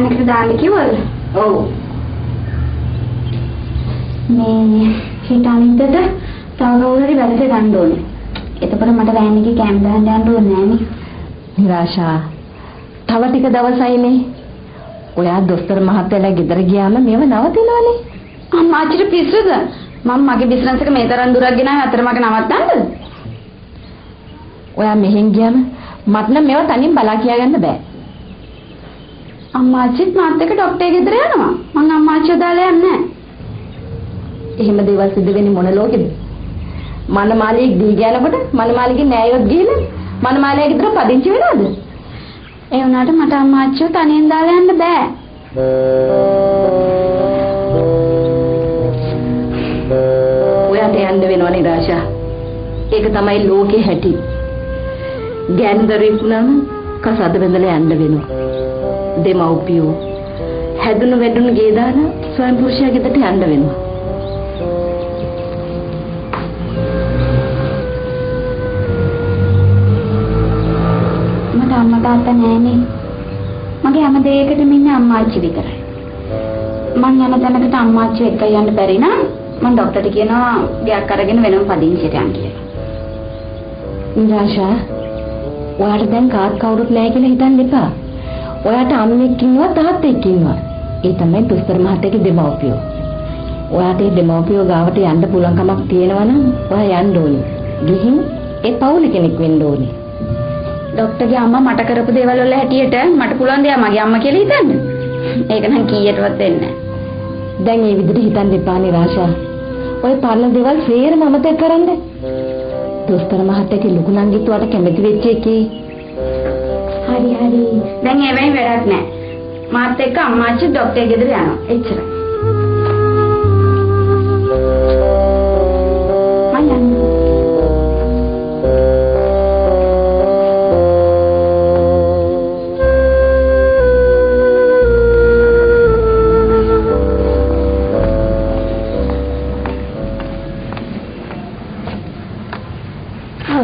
එකට දාන්න කිව්වද? ඔව්. මේ හිතානින්දට තව කවුරු හරි වැඩට ගන්න ඕනේ. එතකොට මට වෑන් එකේ කැම් දාන්න යන්න ඕනේ නෑනේ. නිරාෂා. තව ටික දවසයිනේ. ඔයා දොස්තර මහත්තයාලා ගෙදර ගියාම මේව නවතිනවනේ. අම්මා අච්චර පිස්සුද? මම මගේ බිස්නස් එක මේ තරම් දුරක් ගෙනාවේ අතරමඟ නවත්තන්නද? ඔයා මෙහෙන් ගියාම මට නම් මේව තනියෙන් බලා කියා ගන්න බෑ. අම්මා අච්චිත් මාත් එක්ක ડોක්ටර් ගෙදර යනවා. මං අම්මා අච්චිව දාලා යන්නේ නෑ. එහෙම දේවල් සිද්ධ වෙන්නේ මොන ලෝකෙද? මනමාලියෙක් දී ගෑනකොට මනමාලිගේ නෑයොත් ගිහින් මනමාලියා ගෙදර පදිංචි වෙනවද? ඒ වුණාට මට අම්මා අච්චිව තනියෙන් දාලා යන්න බෑ. ඔයාට යන්න වෙනවා නිරාෂා. ඒක තමයි ලෝකේ හැටි. ගෑනුදරෙක් නම් කසාද බඳලා යන්න වෙනවා. දෙමව්පියෝ හැදුණු වැඩුණු ගේ දාන ස්වයං පුරුෂයා ගෙදරට යන්න වෙනවා. මට අම්මා තාත්තා නෑනේ. මගේ හැම දෙයකටම ඉන්නේ අම්මා අච්චි විතරයි. මං යන තැනකට අම්මා අච්චි එක්ක යන්න බැරි නම් මං ડોක්ටර්ට කියනවා ගයක් අරගෙන වෙනම පදිංචියට යන්න කියලා. නිරාෂා, ඔයාට දැන් කාත් කවුරුත් නැහැ කියලා හිතන්න එපා. ඔයාට අම්මෙක් ඉන්නවා තාත්තෙක් ඉන්නවා. ඒ තමයි දොස්තර මහත්තයාගේ දෙමව්පියෝ. ඔයාට ඒ දෙමව්පියෝ ගාවට යන්න පුළුවන් කමක් තියෙනවා නම් ඔයා යන්න ඕනේ. ගිහින් ඒ පවුලේ කෙනෙක් වෙන්න ඕනේ. ડોක්ටර්ගේ අම්මා මට කරපු දේවල් වල හැටියට මට පුළුවන් දේ මගේ අම්මා කියලා හිතන්න. ඒක නම් කීයටවත් වෙන්නේ නැහැ. දැන් මේ විදිහට හිතන්න එපා නිරාෂා. ඔය පරණ දේවල් සේරම අමතක කරන්න. දොස්තර මහත්තයාගේ ලුකු නංගිත් ඔයාට කැමති වෙච්ච එකේ. හරි. දැන් එවෙයි වැඩක් නැහැ. මාත් එක්ක අම්මාච්චි ડોක්ටර් ගෙදර යනවා. එච්චරයි. මම යනවා.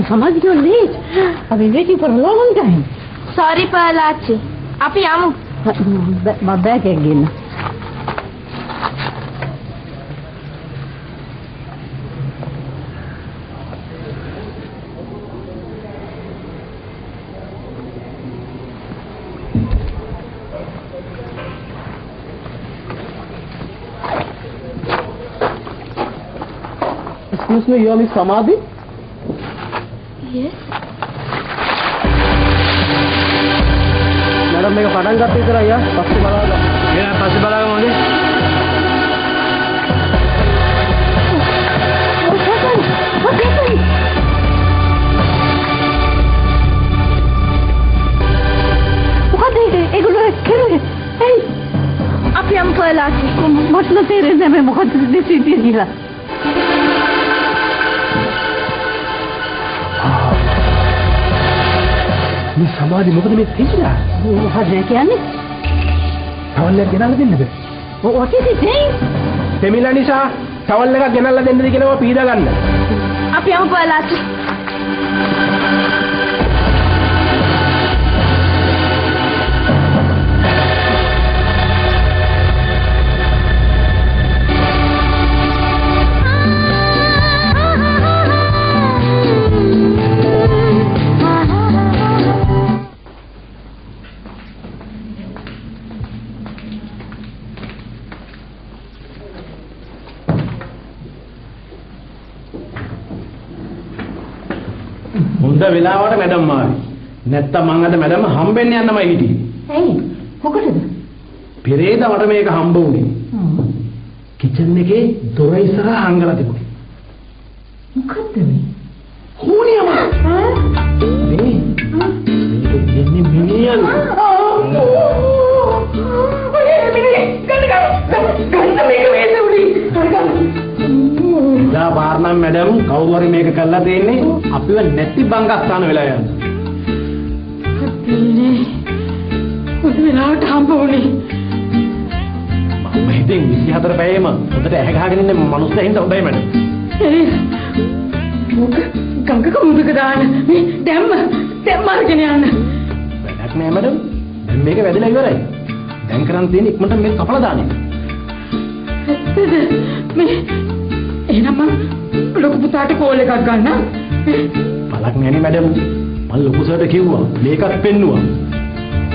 Samaj, you're late. I've been waiting for a long time. Sorry, Palachi. Api yamu. My bag again. Excuse me, you are Miss Samadhi? Yes. Madam मेरे पढ़ाई करते इधर आया पक्ष बलागा ये पक्ष बलागा मुझे අපි යම් පලාචි මොකද තේරෙන්නේ නැහැ මොකද දෙසිටිය කියලා මේ සමාධි මොකද මේ තේිලා මොකද කියන්නේ තවල් එකක් ගෙනල්ලා දෙන්නද what is it saying දෙමිලා නිසා තවල් එකක් ගෙනල්ලා දෙන්නද කියනවා පීඩා ගන්න අපි යම් පලාචි වෙලාවට මැඩම් ආවි. නැත්තම් මං අද මැඩම් හම්බෙන්න යන්නමයි හිටියේ. ඇයි? මොකටද? පෙරේද මට මේක හම්බ වුණේ. කිචන් එකේ දොර ඉස්සරහා හංගලා තිබුණේ. මොකද්ද මේ? හුනියම. මේ. මේක දෙන්නේ මිනිහල්. දා බාර්නම් මැඩම් කවුරු හරි මේක කළා දෙන්නේ අපිව නැති බංගස්ථාන වෙලා යනවා. අපිනේ මොකද වෙලාවට හම්බ වුණේ? මම හිතින් 24 පැයෙම හොඳට ඇහ ගහගෙන ඉන්න මනුස්සයා හින්දා හොඳයි මැඩම්. මොක ගංගක මුදුක දාන්න මේ දැම්ම අරගෙන යන්න. වැඩක් නෑ මැඩම්. දැන් මේක වැදලා ඉවරයි. දැන් කරන් තියෙන ඉක්මනට මේක කපලා දාන්න. මේ එහෙනම් මම ලොකු පුතාට කෝල් එකක් ගන්න. බලක් නෑනේ මැඩම්. මම ලොකු සර්ට කිව්වා. මේකත් පෙන්නුවා.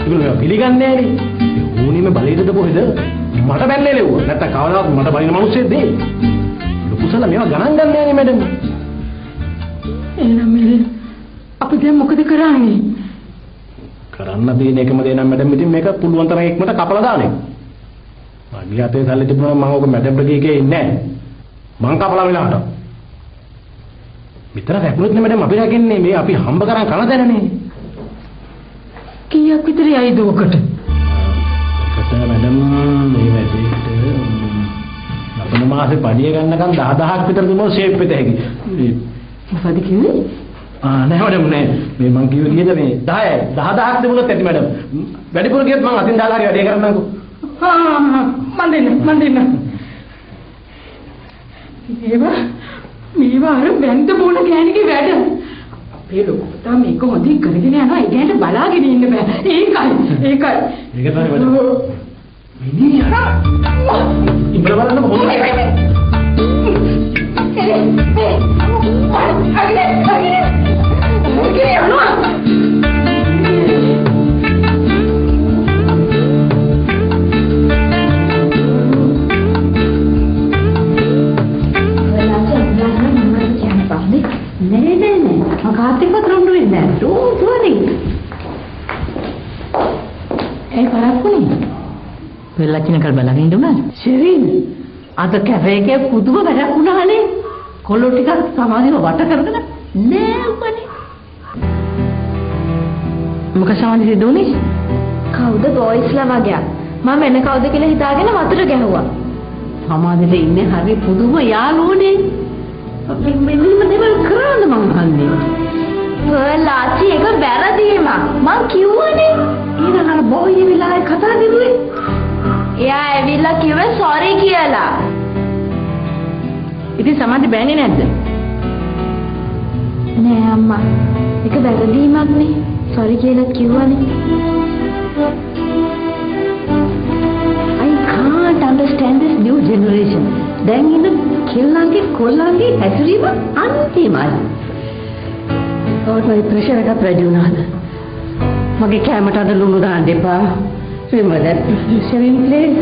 ඉතින් පිළිගන්නේ නෑනේ. ඕනිම බලයද කොහෙද? මට බැන්නේ ලෙව්වා. නැත්තම් කවදාවත් මට බලින මිනිස්සෙක් දෙයි. ලොකු සර්ලා මේවා ගණන් ගන්න නෑනේ මැඩම්. එහෙනම් මේ අපි දැන් මොකද කරන්නේ? කරන්න තියෙන එකම දේ නම් මැඩම් ඉතින් මේක පුළුවන් තරම් ඉක්මනට කපලා දාන එක. මගේ අතේ සල්ලි තිබුණා නම් මම ඕක මැඩම්ට ගියේ ඉන්නේ නෑ. මං කපලා වෙලාවට. විතර රැකුණොත් නේ මැඩම් අපි රැකෙන්නේ මේ අපි හම්බ කරන් කන දැනනේ. කීයක් විතර යයිද ඔකට? ඒකට මැඩම් මේ වැඩේට අපේ මාසේ පඩිය ගන්නකම් 10000ක් විතර දුන්නොත් ෂේප් වෙත හැකි. මොකද කිව්වේ? නෑ මැඩම් නෑ මේ මං කිව්වේ කීයද මේ 10000ක් තිබුණොත් ඇති මැඩම්. වැඩිපුර ගියත් මං අතින් දාලා හරි වැඩේ කරන්නම්කෝ. මන් දෙන්න. මේවා අර බැන්ද බෝල ගෑණිගේ වැඩ. අපේ ලොකු පුතා මේක හොඳින් කරගෙන යනවා. ඒ ගෑනට බලාගෙන ඉන්න බෑ. ඒකයි. ඒක තමයි මැඩම්. මිනිහා ඉබල බලන්න හොඳයි. වෙලච්චින කල් බලන් ඉඳුණා. ශෙරින් අද කැෆේ එකේ පුදුම වැඩක් වුණානේ. කොල්ලෝ ටිකක් සමාධිව වට කරගෙන නෑ උඹනේ. මොකද සමාධි සිද්ධ උනේ? කවුද බොයිස්ලා වගේ. මම වෙන කවුද කියලා හිතාගෙන වතුර ගැහුවා. සමාධිට ඉන්නේ හරි පුදුම යාළුවනේ. මෙන්න දේවල් කරන්න මං හන්නේ. ලාචි එක වැරදීමක්. මං කිව්වනේ. ඊළඟ අර බොයි වෙලාවේ කතා කරුවේ. එයා ඇවිල්ලා කිව්වේ සෝරි කියලා. ඉතින් සමාධි බෑනේ නැද්ද? නෑ අම්මා. ඒක වැරදීමක් නේ. සෝරි කියලා කිව්වනේ. I can't understand this new generation. දැන් ඉන්න කෙල්ලන්ගේ කොල්ලන්ගේ හැසිරීම අන්තිමයි. ඔය ප්‍රෙෂර් එකක් වැඩි වුණාද? මගේ කැමරට අද ලුණු දාන්න එපා. Remember that, Sherin, please.